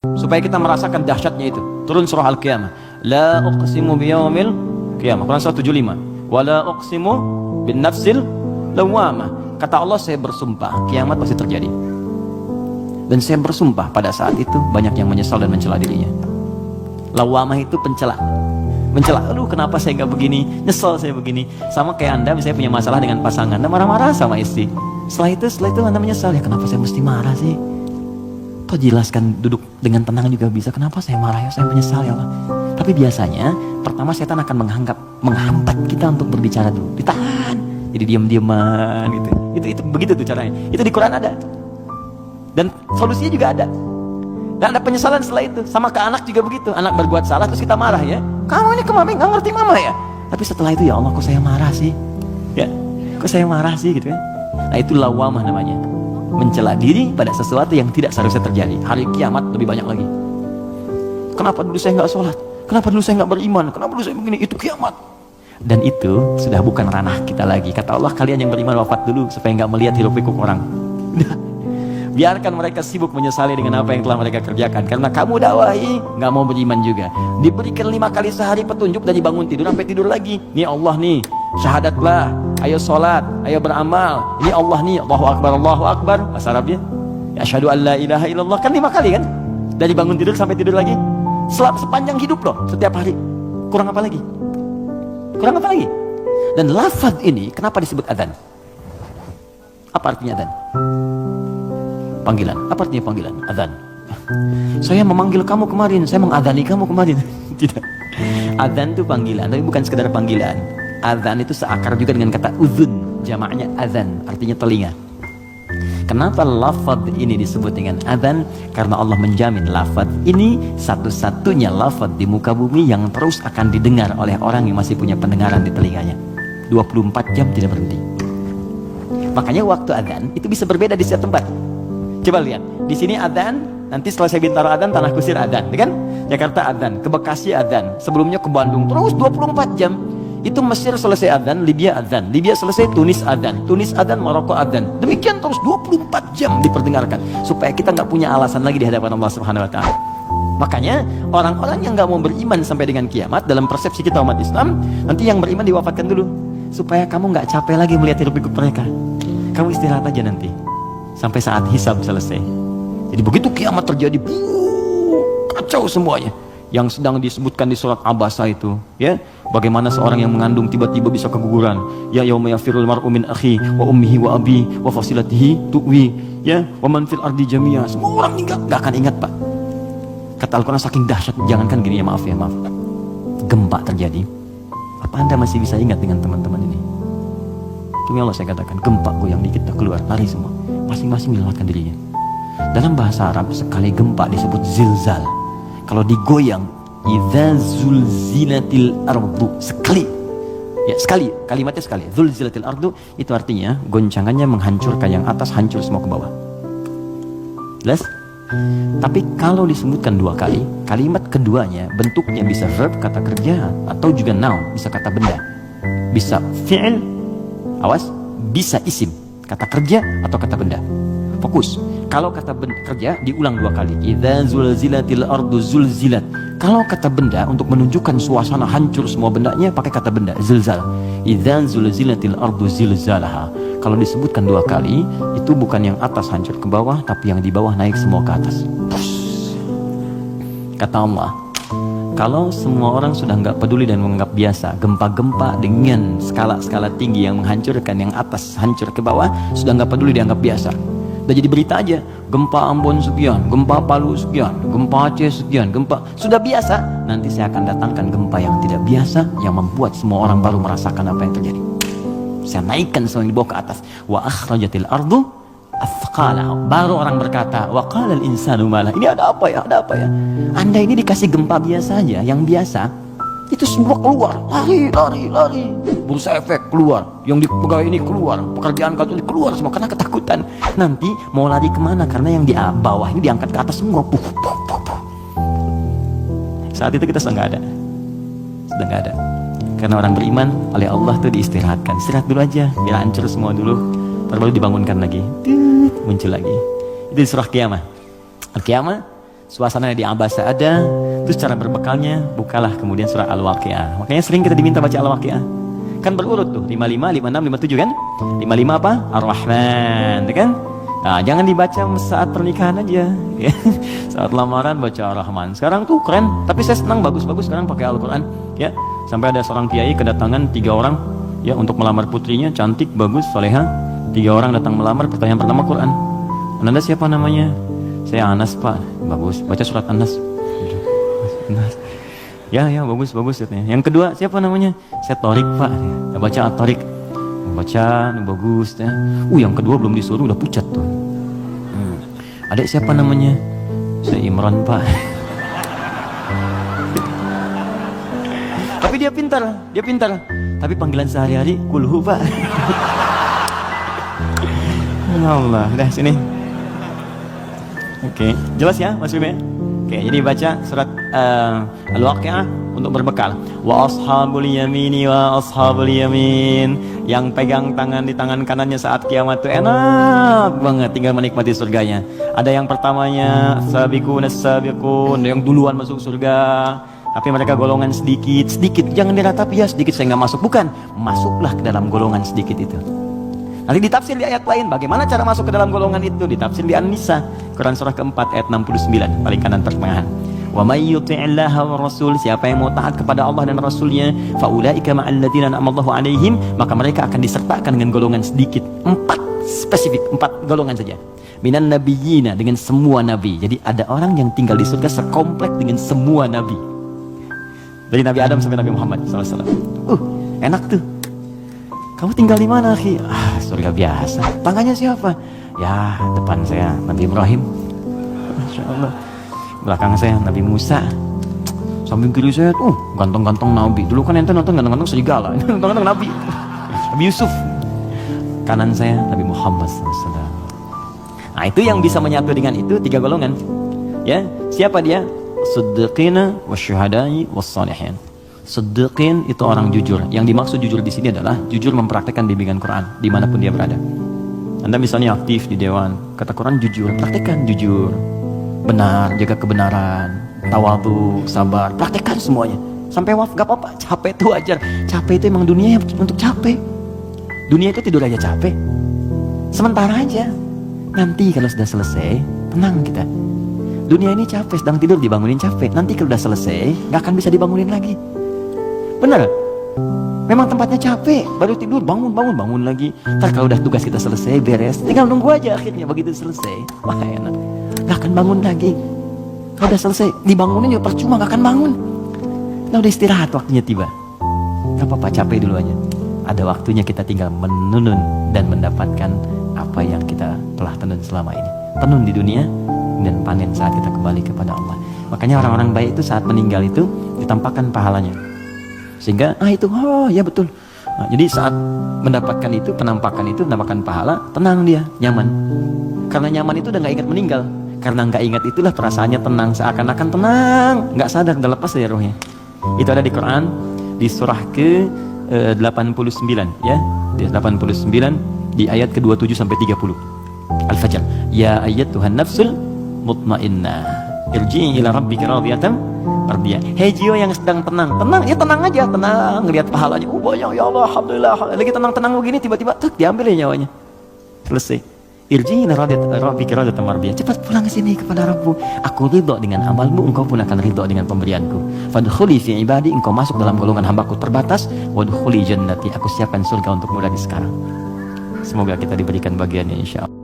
supaya kita merasakan dahsyatnya itu. Turun surah Al-Qiyamah. La uqsimu biyaumil qiyamah. Quran surah 75. Wa la uqsimu bin nafsil lawwamah. Kata Allah, saya bersumpah kiamat pasti terjadi. Dan saya bersumpah pada saat itu banyak yang menyesal dan mencela dirinya. Lawwamah itu pencela. Mencela, aduh kenapa saya nggak begini, nyesel saya begini. Sama kayak Anda misalnya punya masalah dengan pasangan, Anda marah-marah sama istri. Setelah itu Anda menyesal, ya kenapa saya mesti marah sih? Toh jelaskan, duduk dengan tenang juga bisa. Kenapa saya marah ya, saya menyesal ya Allah. Tapi biasanya pertama setan akan menghambat kita untuk berbicara dulu, ditahan, jadi diam-diaman gitu. Itu begitu tuh caranya. Itu di Quran ada. Dan solusinya juga ada. Dan ada penyesalan setelah itu. Sama ke anak juga begitu. Anak berbuat salah terus kita marah ya. Kamu ini kemarin nggak ngerti mama ya. Tapi setelah itu ya Allah kok saya marah sih. Ya, kok saya marah sih gitu kan. Nah itu lawamah namanya. Mencela diri pada sesuatu yang tidak seharusnya terjadi. Hari kiamat lebih banyak lagi. Kenapa dulu saya nggak sholat? Kenapa dulu saya nggak beriman? Kenapa dulu saya begini? Itu kiamat. Dan itu sudah bukan ranah kita lagi. Kata Allah, kalian yang beriman wafat dulu supaya nggak melihat hiruk pikuk orang. Biarkan mereka sibuk menyesali dengan apa yang telah mereka kerjakan. Karena kamu dakwahi, nggak mau beriman juga. Diberikan 5 kali sehari petunjuk dari bangun tidur sampai tidur lagi. Nih Allah nih, syahadatlah, ayo sholat, ayo beramal. Ini Allah nih, Allahu Akbar, bahasa Arabnya. Ya, asyhadu an la ilaha illallah, kan 5 kali kan? Dari bangun tidur sampai tidur lagi. Sepanjang hidup loh, setiap hari. Kurang apa lagi? Kurang apa lagi? Dan lafaz ini, kenapa disebut adzan? Apa artinya adzan? Panggilan. Apa artinya panggilan? Adzan. Saya memanggil kamu kemarin, saya mengadani kamu kemarin. Tidak. Adzan itu panggilan, tapi bukan sekedar panggilan. Adzan itu seakar juga dengan kata uzun, jamaknya adzan, artinya telinga. Kenapa lafaz ini disebut dengan adzan? Karena Allah menjamin lafaz ini satu-satunya lafaz di muka bumi yang terus akan didengar oleh orang yang masih punya pendengaran di telinganya. 24 jam tidak berhenti. Makanya waktu adzan itu bisa berbeda di setiap tempat. Coba lihat, di sini adzan, nanti setelah saya Bintaro adzan, Tanah Kusir adzan, kan? Jakarta adzan, ke Bekasi adzan, sebelumnya ke Bandung, terus 24 jam. Itu Mesir selesai adzan, Libya selesai Tunis adzan, Maroko adzan. Demikian terus 24 jam diperdengarkan supaya kita nggak punya alasan lagi di hadapan Allah Subhanahu wa taala. Makanya orang-orang yang nggak mau beriman sampai dengan kiamat, dalam persepsi kita umat Islam, nanti yang beriman diwafatkan dulu supaya kamu nggak capek lagi melihat hidup-hidup mereka. Kamu istirahat aja nanti sampai saat hisab selesai. Jadi begitu kiamat terjadi, kacau semuanya. Yang sedang disebutkan di surat Abasa itu, ya, bagaimana seorang yang mengandung tiba-tiba bisa keguguran. Ya yauma yafirul mar'u min akhi wa ummihi wa abi wa fasilatihi tuwi, ya, wa man fil ardi jami'a. Semua orang enggak akan ingat, Pak. Kata Al-Qur'an saking dahsyat, jangankan gini ya, maaf. Gempa terjadi. Apa Anda masih bisa ingat dengan teman-teman ini? Demi Allah saya katakan, gempa goyang dikit kita keluar, lari semua. Masing-masing menyelamatkan dirinya. Dalam bahasa Arab sekali gempa disebut zilzal. Kalau digoyang, idza zulzilatil ardu, sekali. Ya, sekali, kalimatnya sekali. Zulzilatil ardu itu artinya goncangannya menghancurkan yang atas, hancur semua ke bawah. Jelas? Tapi kalau disebutkan 2 kali, kalimat keduanya bentuknya bisa verb, kata kerja, atau juga noun, bisa kata benda. Bisa fi'il, awas, bisa isim, kata kerja atau kata benda. Fokus. Kalau kata kerja diulang 2 kali. Idza zulzilatil ardu zulzilat. Kalau kata benda untuk menunjukkan suasana hancur semua bendanya pakai kata benda zilzal. Idza zulzilatil ardu zilzalaha. Kalau disebutkan 2 kali itu bukan yang atas hancur ke bawah, tapi yang di bawah naik semua ke atas. Kata Allah, kalau semua orang sudah nggak peduli dan menganggap biasa gempa-gempa dengan skala-skala tinggi yang menghancurkan yang atas hancur ke bawah, sudah nggak peduli dianggap biasa. Udah jadi berita aja, gempa Ambon sekian, gempa Palu sekian, gempa Aceh sekian, gempa sudah biasa. Nanti saya akan datangkan gempa yang tidak biasa yang membuat semua orang baru merasakan apa yang terjadi. Saya naikkan semua yang dibawa ke atas. Wa akhrajatil ardu athqala. Baru orang berkata, wa qala al insanu ma lah. Ini ada apa ya? Ada apa ya? Anda ini dikasih gempa biasa aja, yang biasa itu semua keluar, lari. Bursa efek keluar, yang di pegawai ini keluar, pekerjaan kantor ini keluar semua karena ketakutan. Nanti mau lari kemana? Karena yang di bawah ini diangkat ke atas semua. Saat itu kita sudah nggak ada. Karena orang beriman oleh Allah tuh diistirahatkan. Istirahat dulu aja, biar hancur semua dulu, baru dibangunkan lagi, muncul lagi. Itu di surah Qiyamah. Al-Qiyamah suasananya di Abasa ada. Terus cara berbekalnya, bukalah kemudian surah Al-Waqiah. Makanya sering kita diminta baca Al-Waqiah. Kan berurut tuh, 55, 56, 57 kan? 55 apa? Ar-Rahman, kan? Nah, jangan dibaca saat pernikahan aja. Saat lamaran baca Ar-Rahman. Sekarang tuh keren, tapi saya senang bagus-bagus sekarang pakai Al-Quran. Ya, sampai ada seorang kiai kedatangan 3 orang ya untuk melamar putrinya, cantik, bagus, soleha. 3 orang datang melamar, pertanyaan pertama Quran. Anda siapa namanya? Saya Anas Pak. Bagus, baca surat Anas. Ya bagus katanya. Yang kedua siapa namanya? Saya Torik Pak. Ya, baca At-Torik. Baca bagus ya. Yang kedua belum disuruh udah pucat tuh. Adik siapa namanya? Saya Imran Pak. Tapi dia pintar. Tapi panggilan sehari-hari kulhu Pak. Allah, dah sini. Oke, jelas ya Mas Bim? Oke, jadi baca surat Al-Waqiah untuk berbekal. Wa ashabul yamini wa ashabul yamin. Yang pegang tangan di tangan kanannya saat kiamat itu enak banget, tinggal menikmati surganya. Ada yang pertamanya sabiqun as-sabiqun, yang duluan masuk surga. Tapi mereka golongan sedikit. Jangan diratapi ya sedikit saya nggak masuk, bukan. Masuklah ke dalam golongan sedikit itu. Nanti ditafsir di ayat lain bagaimana cara masuk ke dalam golongan itu, ditafsir di An-Nisa, Quran surah keempat ayat 69 paling kanan pertengahan. Wa may yuti'illaha wa rasul, siapa yang mau taat kepada Allah dan Rasulnya, fa ulaika ma'al ladzina an'amallahu 'alaihim, maka mereka akan disertakan dengan golongan sedikit. 4 golongan saja. Minan nabiyina, dengan semua nabi. Jadi ada orang yang tinggal di surga sekomplek dengan semua nabi. Dari Nabi Adam sampai Nabi Muhammad SAW. Enak tuh. Kamu tinggal di mana, akhi? Surga biasa. Tangannya siapa? Ya, depan saya Nabi Ibrahim. Masya Allah. Belakang saya Nabi Musa. Samping kiri saya tuh ganteng-ganteng Nabi. Dulu kan ente nonton ganteng-ganteng serigala. Ganteng-ganteng Nabi. Nabi Yusuf. Kanan saya Nabi Muhammad SAW. Nah, itu yang bisa menyatu dengan itu 3 golongan. Ya, siapa dia? Siddiqina wasyuhada'i wassalihin. Siddiqin itu orang jujur. Yang dimaksud jujur di sini adalah jujur mempraktekkan bimbingan Quran dimanapun dia berada. Anda misalnya aktif di dewan, kata Quran jujur, praktekkan jujur, benar, jaga kebenaran, tawadhu, sabar, praktekkan semuanya. Sampai wafat gak apa-apa, capek itu wajar. Capek itu emang dunia untuk capek. Dunia itu tidur aja capek. Sementara aja. Nanti kalau sudah selesai, tenang kita. Dunia ini capek, sedang tidur dibangunin capek. Nanti kalau udah selesai, gak akan bisa dibangunin lagi. Benar? Memang tempatnya capek, baru tidur, bangun lagi. Ntar kalau udah tugas kita selesai, beres, tinggal nunggu aja akhirnya begitu selesai. Wah enak, gak akan bangun lagi. Kalau udah selesai, dibangunin juga percuma, gak akan bangun. Nah udah istirahat, waktunya tiba. Gak apa-apa, capek dulu aja. Ada waktunya kita tinggal menunun dan mendapatkan apa yang kita telah tenun selama ini. Tenun di dunia dan panen saat kita kembali kepada Allah. Makanya orang-orang baik itu saat meninggal itu ditampakkan pahalanya. Sehingga itu ya betul. Nah, jadi saat mendapatkan itu, penampakan itu, mendapatkan pahala, tenang dia, nyaman. Karena nyaman itu udah gak ingat meninggal. Karena gak ingat itulah perasaannya tenang, seakan-akan tenang, gak sadar, udah lepas dari rohnya. Itu ada di Quran di surah ke 89 ya, di 89 di ayat ke-27 sampai 30. Al-Fajr. Ya ayyatuhan nafsul mutmainnah, irji'i ila rabbika radiyatan mardiyah. Hei jiwa yang sedang tenang ya tenang aja, tenang, ngelihat pahalanya. Banyak ya Allah, alhamdulillah. Lagi tenang-tenang begini tiba-tiba diambil ya nyawanya. Selesai. Irji'i ila rabbika radiyatan mardiyah. Cepat pulang ke sini kepada Rabbmu. Aku ridho dengan amalmu, engkau pun akan ridho dengan pemberianku. Fadkhuli fi ibadi, engkau masuk dalam golongan hambaku terbatas. Wadkhuli jannati, aku siapkan surga untukmu dari sekarang. Semoga kita diberikan bagiannya insyaallah.